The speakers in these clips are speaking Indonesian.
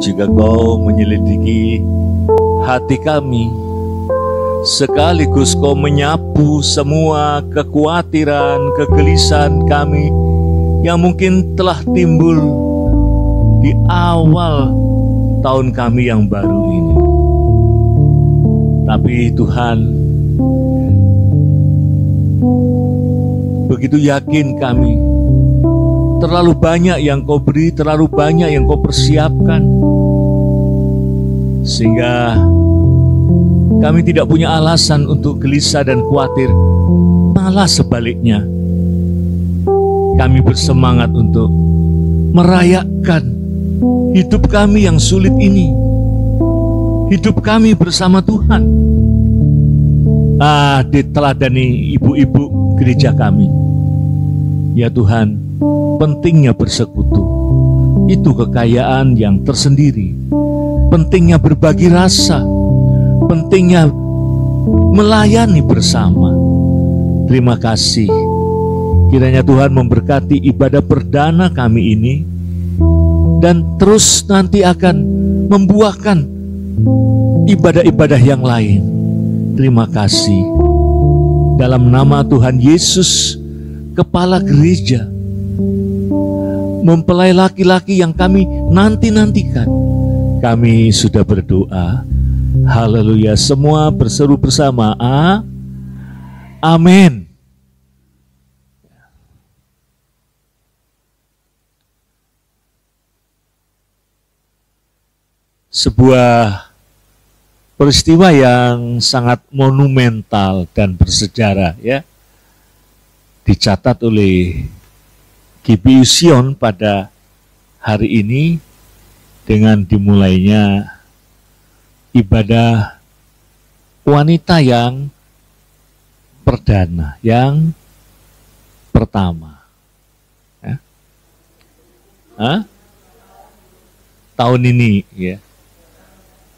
jika Kau menyelidiki hati kami, sekaligus Kau menyapu semua kekhawatiran, kegelisahan kami yang mungkin telah timbul di awal tahun kami yang baru ini. Tapi Tuhan, begitu yakin kami, terlalu banyak yang Kau beri, terlalu banyak yang Kau persiapkan, sehingga kami tidak punya alasan untuk gelisah dan khawatir. Malah sebaliknya, kami bersemangat untuk merayakan hidup kami yang sulit ini, hidup kami bersama Tuhan. Diteladani ibu-ibu gereja kami. Ya Tuhan, pentingnya bersekutu, itu kekayaan yang tersendiri. Pentingnya berbagi rasa, pentingnya melayani bersama. Terima kasih. Kiranya Tuhan memberkati ibadah perdana kami ini, dan terus nanti akan membuahkan ibadah-ibadah yang lain. Terima kasih. Dalam nama Tuhan Yesus, Kepala Gereja, mempelai laki-laki yang kami nanti-nantikan, kami sudah berdoa. Haleluya. Semua berseru bersama, amin. Sebuah peristiwa yang sangat monumental dan bersejarah, ya, dicatat oleh GBI Sion pada hari ini dengan dimulainya ibadah wanita yang perdana, yang pertama. Ya. Tahun ini, ya.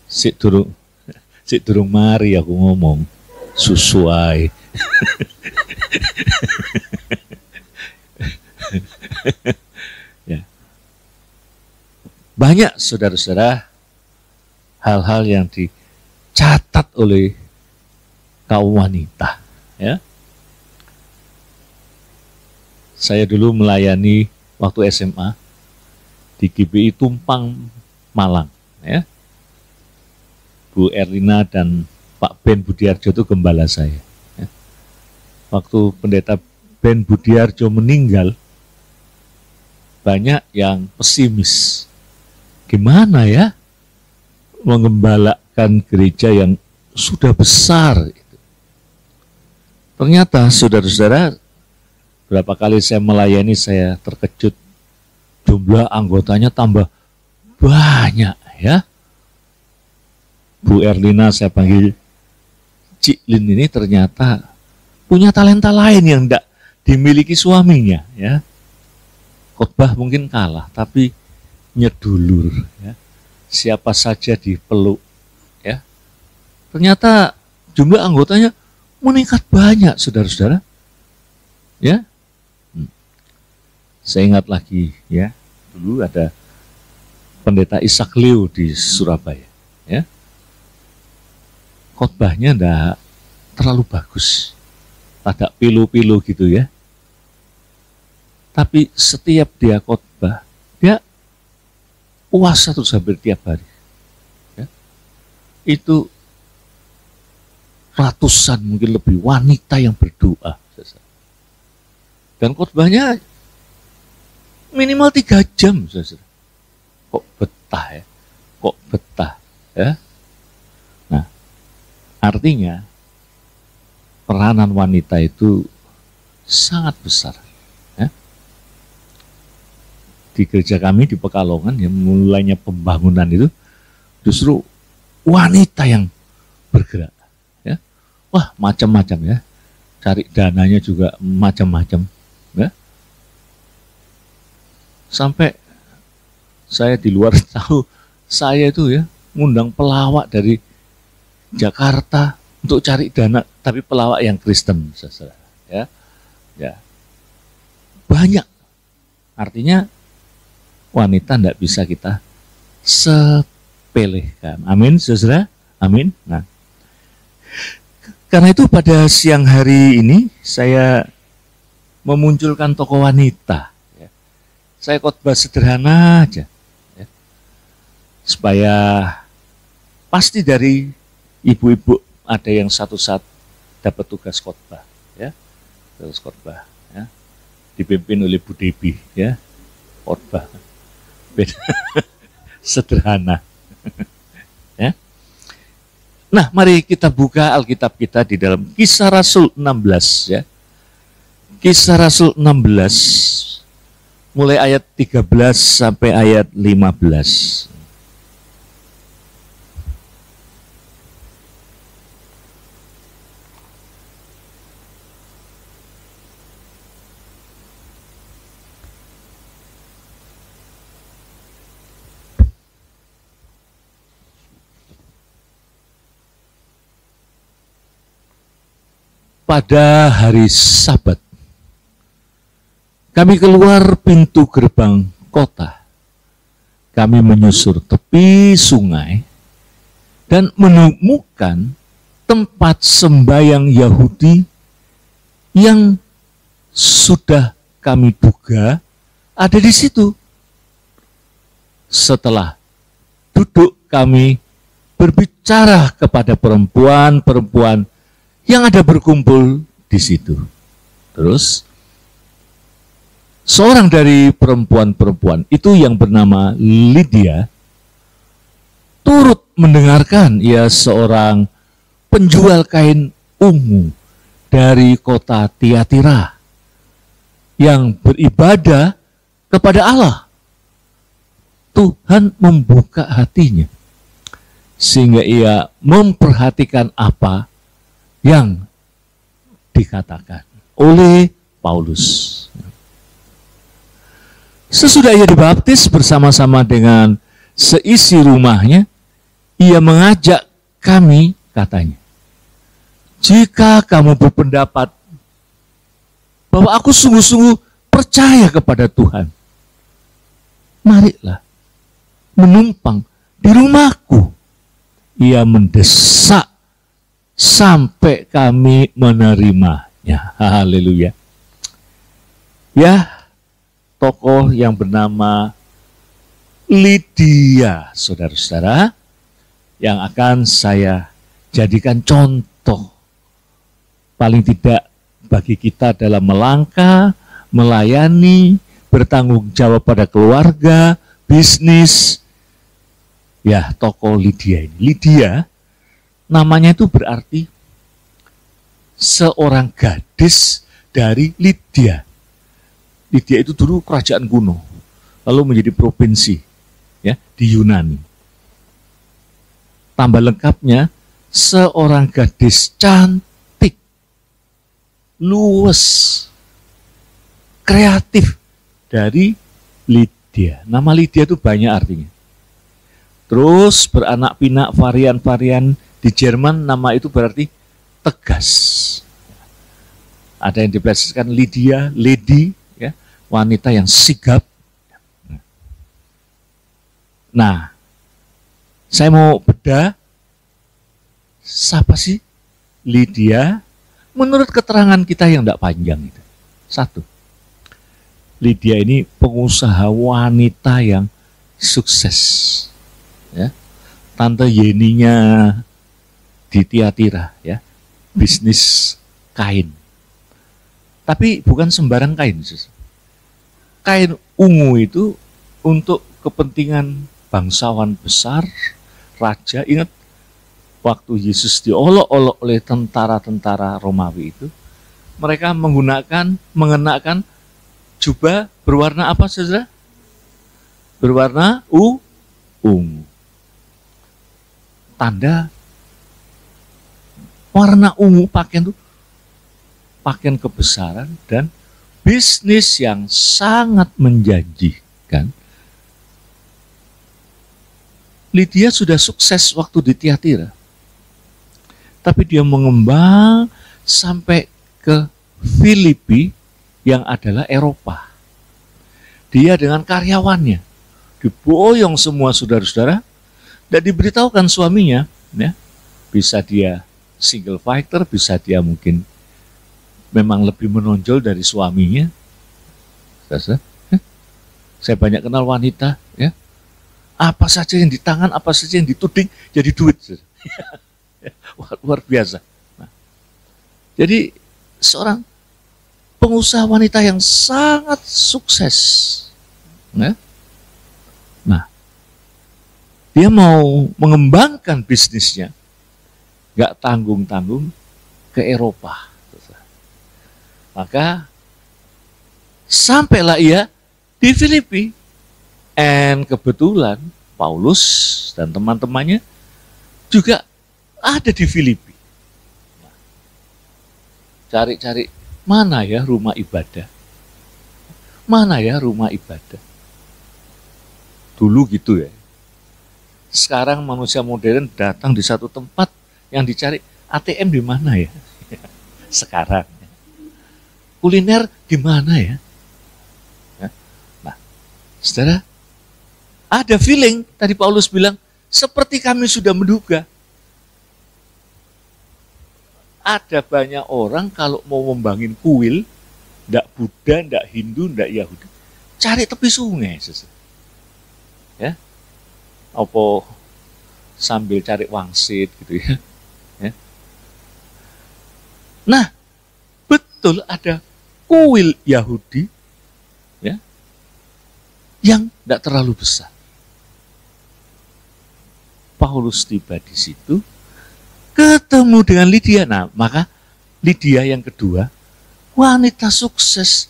Sik durung mari aku ngomong susuai. Ya. Banyak saudara-saudara hal-hal yang dicatat oleh kaum wanita, ya. Saya dulu melayani waktu SMA di GBI Tumpang, Malang, ya. Bu Erlina dan Pak Ben Budiarjo itu gembala saya. Ya. Waktu pendeta Ben Budiarjo meninggal, banyak yang pesimis. Gimana ya mengembalakan gereja yang sudah besar? Ternyata saudara-saudara, berapa kali saya melayani, saya terkejut. Jumlah anggotanya tambah banyak, ya. Bu Erlina, saya panggil Cik Lin, ini ternyata punya talenta lain yang tidak dimiliki suaminya, ya. Khotbah mungkin kalah, tapi nyedulur, ya. Siapa saja dipeluk, ya. Ternyata jumlah anggotanya meningkat banyak, saudara-saudara, ya. Saya ingat lagi, ya, dulu ada pendeta Ishak Leo di Surabaya, ya. Khotbahnya enggak terlalu bagus, agak pilu-pilu gitu, ya. Tapi setiap dia khotbah, dia puasa terus hampir tiap hari, ya. Itu ratusan, mungkin lebih wanita yang berdoa, dan khotbahnya minimal 3 jam, saudara. Kok betah, ya? Kok betah, ya? Artinya peranan wanita itu sangat besar, ya. Di gereja kami di Pekalongan, yang mulainya pembangunan itu justru wanita yang bergerak, ya. Wah, macam-macam, ya. Cari dananya juga macam-macam, ya. Sampai saya di luar tahu, saya itu, ya, ngundang pelawak dari Jakarta untuk cari dana, tapi pelawak yang Kristen, saudara, ya, ya, banyak. Artinya wanita tidak bisa kita sepelekan. Amin, saudara. Amin. Nah, karena itu pada siang hari ini saya memunculkan tokoh wanita. Saya khotbah sederhana aja, ya, supaya pasti dari ibu-ibu ada yang satu saat dapat tugas khotbah, ya, tugas khotbah, ya, dipimpin oleh Bu Debi, ya, khotbah sederhana, ya. Nah, mari kita buka Alkitab kita di dalam Kisah Rasul 16, ya, Kisah Rasul 16, mulai ayat 13 sampai ayat 15. Pada hari Sabat, kami keluar pintu gerbang kota. Kami menyusur tepi sungai dan menemukan tempat sembahyang Yahudi yang sudah kami duga ada di situ. Setelah duduk, kami berbicara kepada perempuan-perempuan yang ada berkumpul di situ. Terus seorang dari perempuan-perempuan itu yang bernama Lydia turut mendengarkan. Ia seorang penjual kain ungu dari kota Tiatira yang beribadah kepada Allah. Tuhan membuka hatinya sehingga ia memperhatikan apa yang dikatakan oleh Paulus. Sesudah ia dibaptis bersama-sama dengan seisi rumahnya, ia mengajak kami, katanya, jika kamu berpendapat bahwa aku sungguh-sungguh percaya kepada Tuhan, marilah menumpang di rumahku. Ia mendesak sampai kami menerimanya. Haleluya. Ya, tokoh yang bernama Lydia, saudara-saudara, yang akan saya jadikan contoh, paling tidak bagi kita dalam melangkah, melayani, bertanggung jawab pada keluarga, bisnis. Ya, tokoh Lydia ini. Lydia namanya itu berarti seorang gadis dari Lydia. Lydia itu dulu kerajaan kuno, lalu menjadi provinsi, ya, di Yunani. Tambah lengkapnya, seorang gadis cantik, luwes, kreatif dari Lydia. Nama Lydia itu banyak artinya. Terus beranak pinak varian-varian. Di Jerman nama itu berarti tegas. Ada yang diplesetkan Lydia, lady, ya, wanita yang sigap. Nah, saya mau bedah, siapa sih Lydia? Menurut keterangan kita yang tidak panjang itu. Satu, Lydia ini pengusaha wanita yang sukses. Ya. Tante Yeninya di Tiatira, ya, bisnis kain. Tapi bukan sembarang kain. Kain ungu itu untuk kepentingan bangsawan besar, raja. Ingat waktu Yesus diolok-olok oleh tentara-tentara Romawi itu, mereka mengenakan jubah berwarna apa, saudara? Berwarna ungu. Tanda warna ungu pakaian itu pakaian kebesaran dan bisnis yang sangat menjanjikan. Lydia sudah sukses waktu di Tiatira, tapi dia mengembang sampai ke Filipi yang adalah Eropa. Dia dengan karyawannya diboyong semua saudara-saudara, dan diberitahukan suaminya, ya, bisa dia single fighter, bisa dia mungkin memang lebih menonjol dari suaminya. Saya banyak kenal wanita, ya, apa saja yang di tangan, apa saja yang dituding jadi duit. Luar biasa. Nah, jadi seorang pengusaha wanita yang sangat sukses, ya. Nah, dia mau mengembangkan bisnisnya, gak tanggung-tanggung ke Eropa. Maka sampailah ia di Filipi. And kebetulan Paulus dan teman-temannya juga ada di Filipi. Cari-cari, mana ya rumah ibadah? Mana ya rumah ibadah? Dulu gitu ya. Sekarang manusia modern datang di satu tempat yang dicari ATM di mana ya? Sekarang. Kuliner di mana ya? Nah, saudara, ada feeling, tadi Paulus bilang, seperti kami sudah menduga. Ada banyak orang kalau mau membangun kuil, ndak Buddha, ndak Hindu, ndak Yahudi, cari tepi sungai. Ya, apa sambil cari wangsit gitu ya. Ya. Nah, betul ada kuil Yahudi, ya, yang ndak terlalu besar. Paulus tiba di situ, ketemu dengan Lydia. Nah, maka Lydia yang kedua, wanita sukses,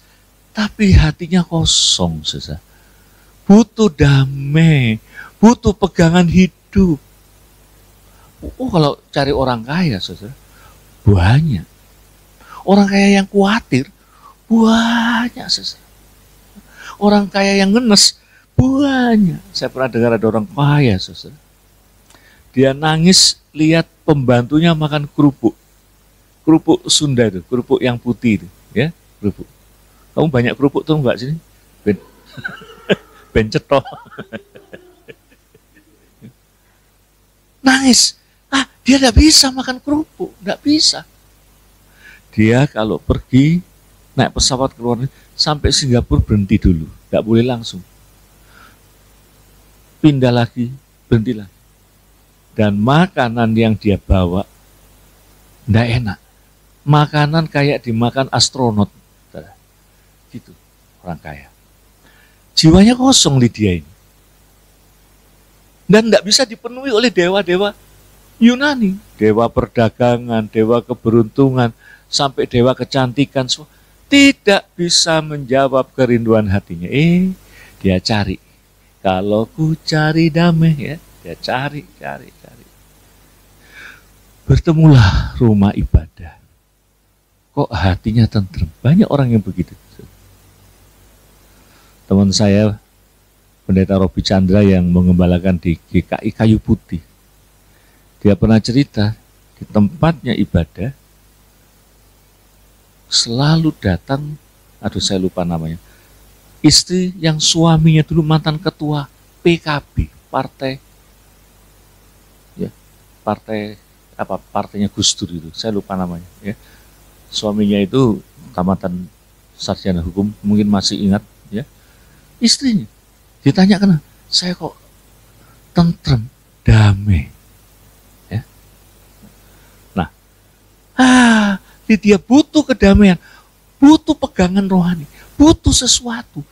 tapi hatinya kosong, saudara. Butuh damai, butuh pegangan hidup. Oh, kalau cari orang kaya, saudara, banyak. Orang kaya yang khawatir, banyak, saudara. Orang kaya yang ngenes, banyak. Saya pernah dengar ada orang kaya, saudara. Dia nangis lihat pembantunya makan kerupuk. Kerupuk Sunda itu, kerupuk yang putih itu, ya, kerupuk. Kamu banyak kerupuk tuh enggak sini? Ben cetok. Nangis. Dia enggak bisa makan kerupuk, enggak bisa. Dia kalau pergi naik pesawat ke luar negeri sampai Singapura berhenti dulu, enggak boleh langsung. Pindah lagi, berhenti lagi. Dan makanan yang dia bawa enggak enak. Makanan kayak dimakan astronot. Gitu, orang kaya. Jiwanya kosong Lydia ini. Dan enggak bisa dipenuhi oleh dewa-dewa Yunani. Dewa perdagangan, dewa keberuntungan, sampai dewa kecantikan. Tidak bisa menjawab kerinduan hatinya. Dia cari. Kalau ku cari damai, ya, dia cari. Bertemulah rumah ibadah. Kok hatinya tentrem? Banyak orang yang begitu. Teman saya, Pendeta Robi Chandra yang mengembalakan di GKI Kayu Putih. Dia pernah cerita, di tempatnya ibadah, selalu datang, saya lupa namanya, istri yang suaminya dulu mantan ketua PKB, partainya Gus Dur itu, saya lupa namanya. Ya. Suaminya itu tamatan sarjana hukum, mungkin masih ingat, ya. Istrinya ditanya kenapa, saya kok tentrem, damai. Ya. Nah, dia butuh kedamaian, butuh pegangan rohani, butuh sesuatu.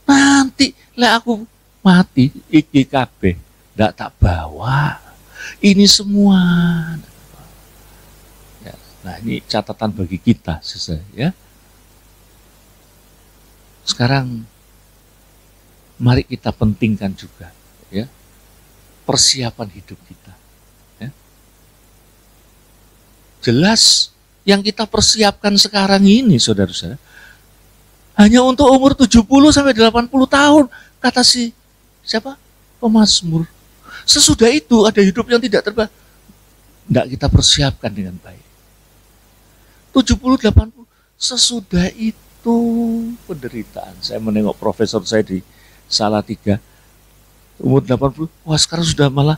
Nanti lah aku mati, iki kabeh ndak tak bawa. Ini semua. Ya, nah, ini catatan bagi kita, saudara, ya. Sekarang mari kita pentingkan juga, ya, persiapan hidup kita. Ya. Jelas yang kita persiapkan sekarang ini, saudara-saudara, hanya untuk umur 70 sampai 80 tahun, kata siapa? Pemazmur. Sesudah itu ada hidup yang tidak terbatas. Tidak kita persiapkan dengan baik. 70, 80, sesudah itu penderitaan. Saya menengok profesor saya di Salatiga, umur 80, wah sekarang sudah malah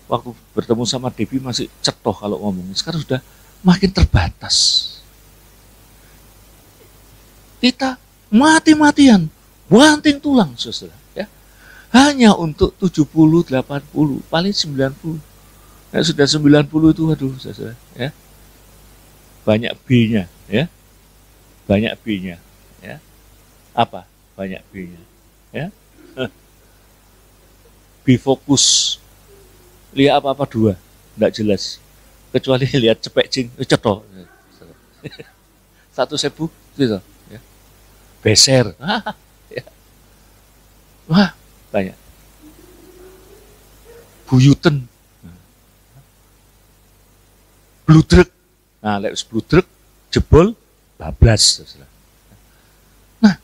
waktu bertemu sama Debbie masih cetoh kalau ngomong. Sekarang sudah makin terbatas. Kita mati-matian, banting tulang, saudara. Ya. Hanya untuk 70, 80, paling 90. Nah, sudah 90 itu, aduh, saudara. Ya. Banyak B-nya, ya. Banyak B-nya. Ya. Apa? Banyak B-nya. Ya. B-fokus. Lihat apa-apa dua, enggak jelas. Kecuali lihat cepek cing, cetok. 1.000, gitu. Ya. Beser. Ya. Wah, banyak. Buyuten. Bludrek. Nah, lek bludrek, jebol, bablas. Nah,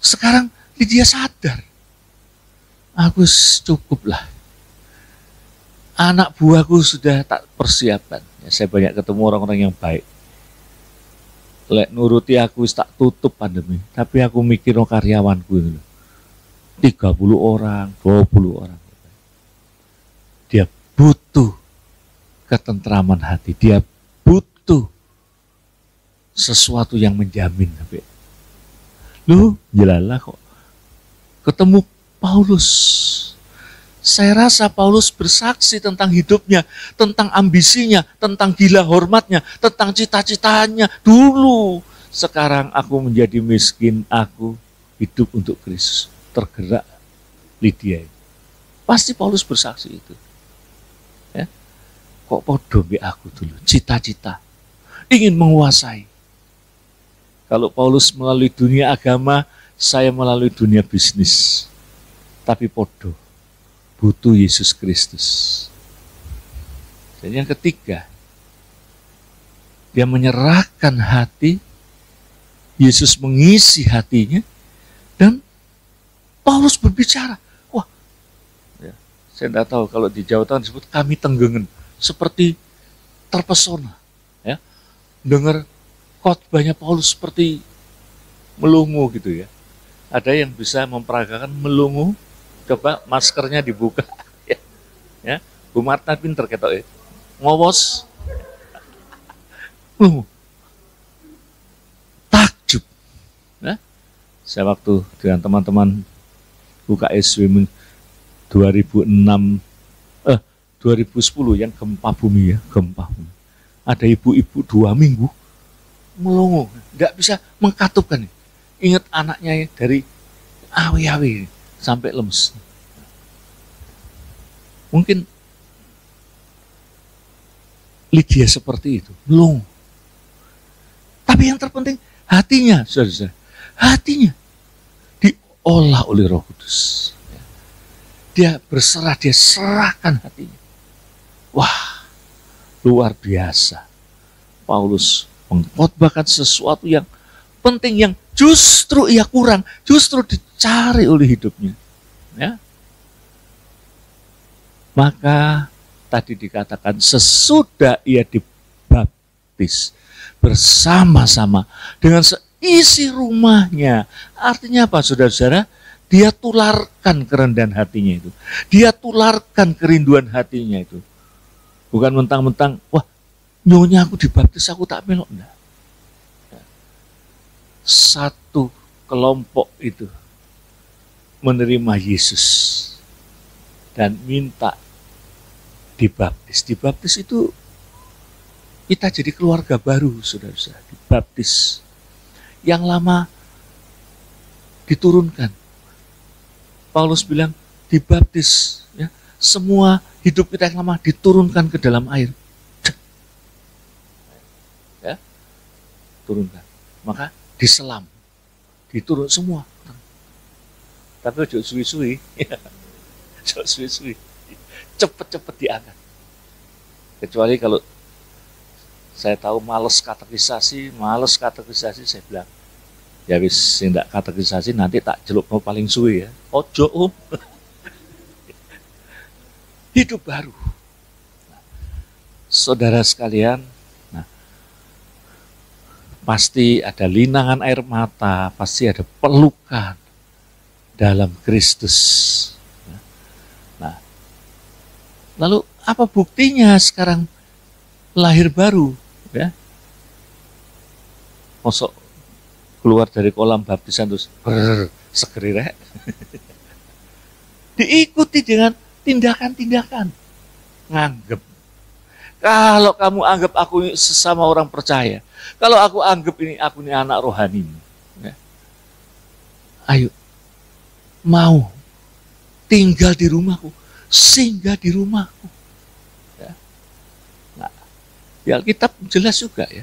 sekarang Lydia sadar. Aku cukup lah. Anak buahku sudah tak persiapkan. Ya, saya banyak ketemu orang-orang yang baik. Lek nuruti aku tak tutup pandemi. Tapi aku mikir karyawanku itu. 30 orang, 20 orang. Dia butuh ketentraman hati. Dia butuh sesuatu yang menjamin. Lu jelalah kok. Ketemu Paulus. Saya rasa Paulus bersaksi tentang hidupnya, tentang ambisinya, tentang gila hormatnya, tentang cita-citanya dulu. Sekarang aku menjadi miskin, aku hidup untuk Kristus. Tergerak Lydia. Pasti Paulus bersaksi itu. Ya. Kok podo be aku dulu, cita-cita, ingin menguasai. Kalau Paulus melalui dunia agama, saya melalui dunia bisnis. Tapi podo. Butuh Yesus Kristus. Dan yang ketiga, dia menyerahkan hati, Yesus mengisi hatinya, dan Paulus berbicara. Wah, ya, saya tidak tahu kalau di Jawa Tengah disebut kami tenggengen, seperti terpesona. Ya, dengar khotbahnya Paulus seperti melungu gitu ya. Ada yang bisa memperagakan melungu. Coba maskernya dibuka, ya. Bu Marta pinter ketok ya, ngowos, takjub. Nah, saya waktu dengan teman-teman UKS Swimming 2006, 2010 yang gempa bumi ya, gempa bumi. Ada ibu-ibu 2 minggu melongo, nggak bisa mengkatupkan. Ingat anaknya ya, dari awi-awi sampai lemes. Mungkin Lydia seperti itu, belum. Tapi yang terpenting hatinya, saudara, hatinya diolah oleh Roh Kudus. Dia berserah, dia serahkan hatinya. Wah, luar biasa. Paulus mengkhotbahkan sesuatu yang penting yang justru ia kurang, justru dicari oleh hidupnya. Ya. Maka tadi dikatakan sesudah ia dibaptis bersama-sama dengan seisi rumahnya. Artinya apa, saudara-saudara? Dia tularkan kerendahan hatinya itu. Dia tularkan kerinduan hatinya itu. Bukan mentang-mentang, wah nyonya aku dibaptis, aku tak melok. Enggak. Satu kelompok itu menerima Yesus dan minta dibaptis. Dibaptis itu kita jadi keluarga baru, saudara-saudara. Dibaptis. Yang lama diturunkan. Paulus bilang dibaptis. Ya, semua hidup kita yang lama diturunkan ke dalam air. Ya, turunkan. Maka diselam, diturun semua. Tapi ojo suwi-suwi, ojo suwi-suwi, cepet-cepet diangkat. Kecuali kalau saya tahu males katekisasi, saya bilang, ya wis ndak katekisasi nanti tak jeluk mau paling suwi ya. Ojo hidup baru. Saudara sekalian, pasti ada linangan air mata, pasti ada pelukan. dalam Kristus. Nah, lalu apa buktinya sekarang lahir baru? Ya, mosok keluar dari kolam baptisan terus segerirek. Diikuti dengan tindakan-tindakan. Nganggep. Kalau kamu anggap aku sesama orang percaya, kalau aku anggap aku ini anak rohani, ya, ayo, mau tinggal di rumahku, singgah di rumahku. Ya. Nah, di Alkitab jelas juga ya,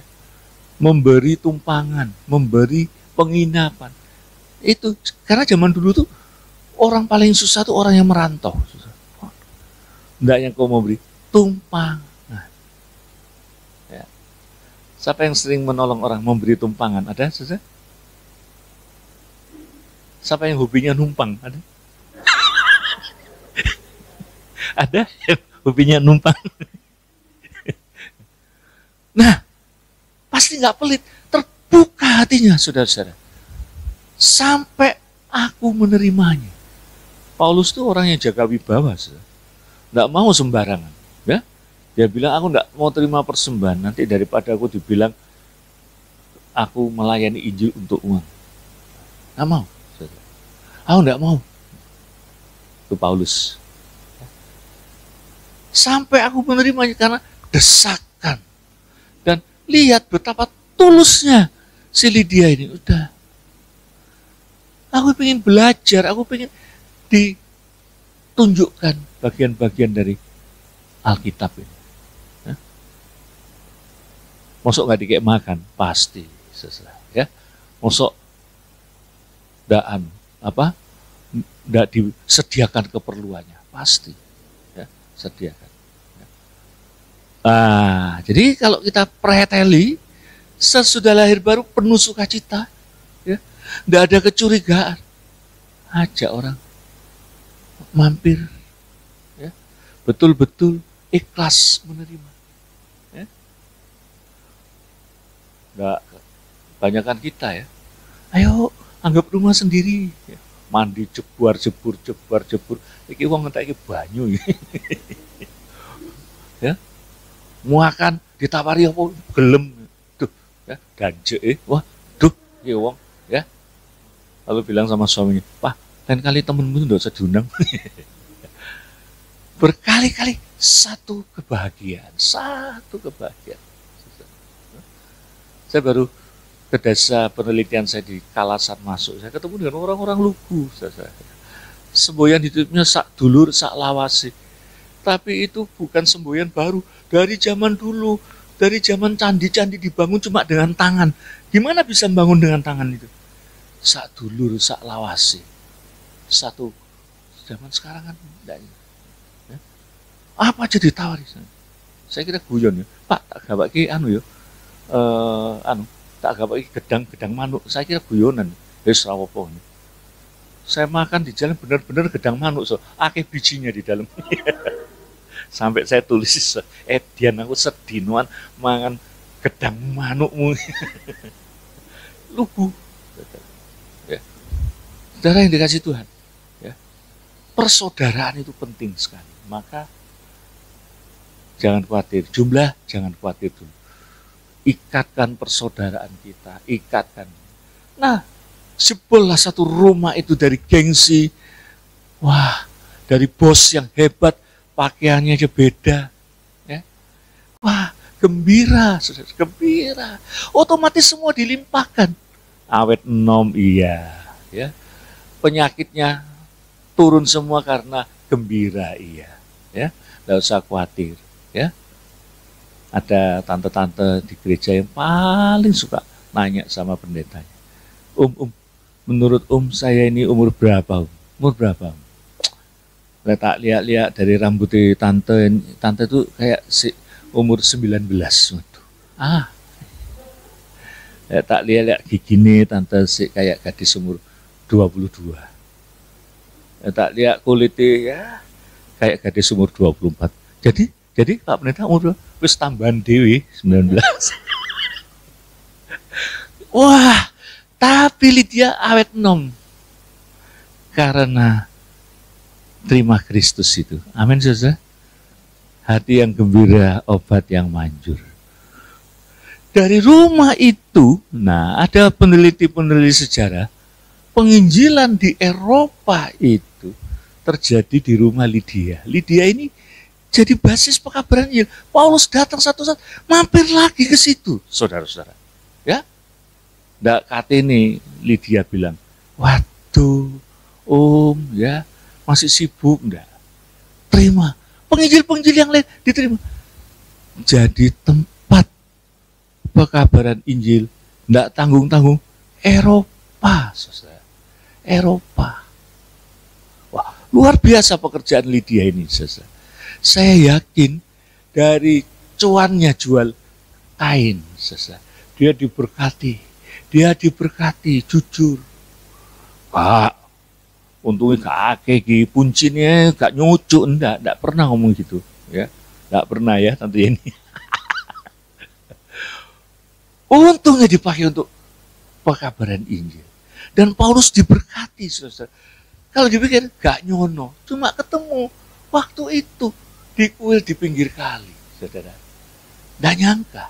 memberi tumpangan, memberi penginapan. Itu karena zaman dulu tuh orang paling susah tuh orang yang merantau. Enggak yang kau memberi tumpangan. Ya. Siapa yang sering menolong orang memberi tumpangan? Ada saudara? Siapa yang hobinya numpang? Ada? Ada yang hobinya numpang? Nah, pasti nggak pelit, terbuka hatinya, saudara-saudara. Sampai aku menerimanya. Paulus itu orang yang jaga wibawa, saudara. Nggak mau sembarangan. Ya? Dia bilang, aku nggak mau terima persembahan, nanti daripada aku dibilang, aku melayani Injil untuk uang. Nggak mau. Saudara. Aku nggak mau. Itu Paulus. Sampai aku menerimanya karena desakan. Dan lihat betapa tulusnya si Lydia ini. Udah. Aku pengen belajar, aku pengen ditunjukkan bagian-bagian dari Alkitab ini. Ya. Mosok nggak dikek makan? Pasti. Ya. Mosok nggak disediakan keperluannya? Pasti. Ya. Sediakan. Nah, jadi kalau kita preteli, sesudah lahir baru penuh sukacita, ya, tidak ada kecurigaan, ajak orang mampir, ya, betul-betul ikhlas menerima. Ya. Nggak kebanyakan kita ya, ayo anggap rumah sendiri, ya. Mandi jebur, iki wong ngentek iki banyu, ya. Muakan ditawari apa gelem tuh ya ganje wah duh ya wong ya lalu bilang sama suaminya, Pak lain kali temenmu nggak usah diundang. Berkali-kali satu kebahagiaan. Saya baru ke desa penelitian saya di Kalasan masuk, saya ketemu dengan orang-orang lugu, semboyan hidupnya sak dulur sak lawase. Tapi itu bukan semboyan baru. Dari zaman dulu, dari zaman candi-candi dibangun cuma dengan tangan. Gimana bisa membangun dengan tangan itu? Sak dulur, sak lawase. Satu zaman sekarang kan enggak. Ya. Apa aja ditawari. Saya kira guyon ya. Pak, tak gawake tak gawake gedang manuk. Saya kira guyonan. Wis ra apa. Saya makan di jalan benar-benar gedang manuk, so akeh bijinya di dalam. Sampai saya tulis, Dian aku sedinuan mangan gedang manukmu. Lugu. Ya. Saudara yang dikasih Tuhan, ya. Persaudaraan itu penting sekali. Maka jangan khawatir, jangan khawatir dulu. Ikatkan persaudaraan kita, ikatkan. Nah, sebelah satu rumah itu dari gengsi, wah, dari bos yang hebat, pakaiannya aja beda, ya. Wah, gembira, gembira. Otomatis semua dilimpahkan. Awet enom iya, ya. Penyakitnya turun semua karena gembira iya, ya. Nggak usah khawatir, ya. Ada tante-tante di gereja yang paling suka nanya sama pendetanya. Menurut saya ini umur berapa? Umur berapa? Tak lihat-lihat dari rambutnya tante itu kayak umur 19. Waduh. Tak lihat giginya tante kayak gadis umur 22. Tak lihat kulitnya ya kayak gadis umur 24. Jadi Pak Pendeta umur wis tambahan dewi 19. Wah, tapi Lydia awet nom. karena terima Kristus itu. Amin, saudara. Hati yang gembira, obat yang manjur. Dari rumah itu, nah ada peneliti-peneliti sejarah, penginjilan di Eropa itu terjadi di rumah Lydia. Lydia ini jadi basis pekabaran Injil. Paulus datang satu saat, mampir lagi ke situ, saudara-saudara. Ya, ndak kata ini Lydia bilang, waduh, ya masih sibuk ndak? Terima, penginjil-penginjil yang lain diterima. Jadi tempat pekabaran Injil, ndak tanggung-tanggung, Eropa, saudara. Eropa. Wah, luar biasa pekerjaan Lydia ini, saudara. Saya yakin dari cuannya jual kain, saudara. Dia diberkati, jujur. Pak, untungnya gak akeh puncinya gak nyucuk, enggak pernah ngomong gitu, ya. Enggak pernah ya tante ini. Untungnya dipakai untuk pekabaran Injil. Dan Paulus diberkati, saudara. Kalau dipikir gak nyono, cuma ketemu waktu itu di kuil di pinggir kali, saudara. Nggak nyangka.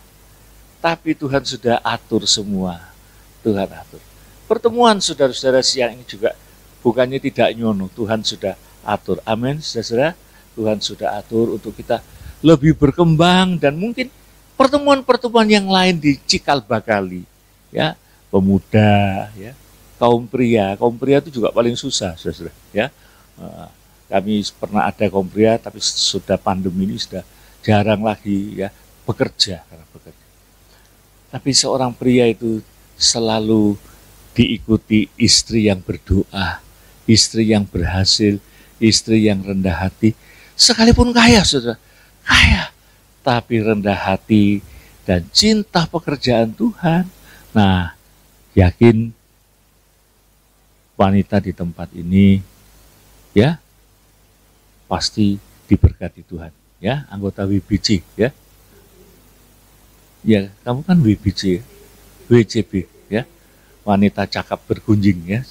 Tapi Tuhan sudah atur semua. Tuhan atur. Pertemuan saudara-saudara siang ini juga bukannya tidak nyono, Tuhan sudah atur. Amin, saudara. Tuhan sudah atur untuk kita lebih berkembang dan mungkin pertemuan-pertemuan yang lain di Cikal Bakali, ya, pemuda, ya, kaum pria itu juga paling susah, saudara. Ya, kami pernah ada kaum pria, tapi sudah pandemi ini sudah jarang lagi ya bekerja. Tapi seorang pria itu selalu diikuti istri yang berdoa, istri yang berhasil, istri yang rendah hati. Sekalipun kaya, saudara, kaya, tapi rendah hati dan cinta pekerjaan Tuhan. Nah, yakin wanita di tempat ini, ya, pasti diberkati Tuhan, ya, anggota WBC, ya. Ya, kamu kan WBC, WCB, ya, wanita cakap bergunjing, ya.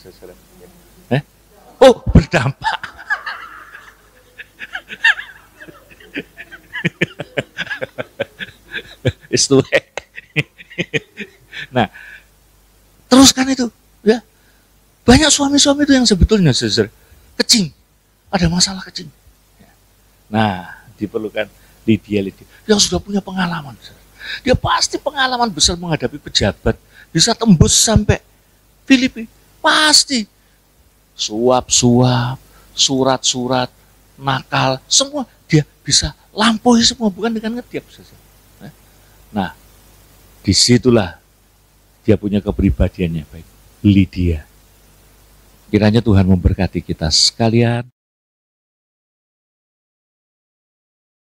Oh, berdampak. Nah, teruskan itu, ya. Banyak suami-suami itu yang sebetulnya, saudara, kecing, ada masalah kecing. Nah, diperlukan Lydia yang sudah punya pengalaman. Dia pasti pengalaman besar menghadapi pejabat, bisa tembus sampai Filipi, pasti. Suap-suap, surat-surat, nakal, semua dia bisa lampaui semua, bukan dengan ngediam. Nah, disitulah dia punya kepribadiannya baik, Lydia. Kiranya Tuhan memberkati kita sekalian.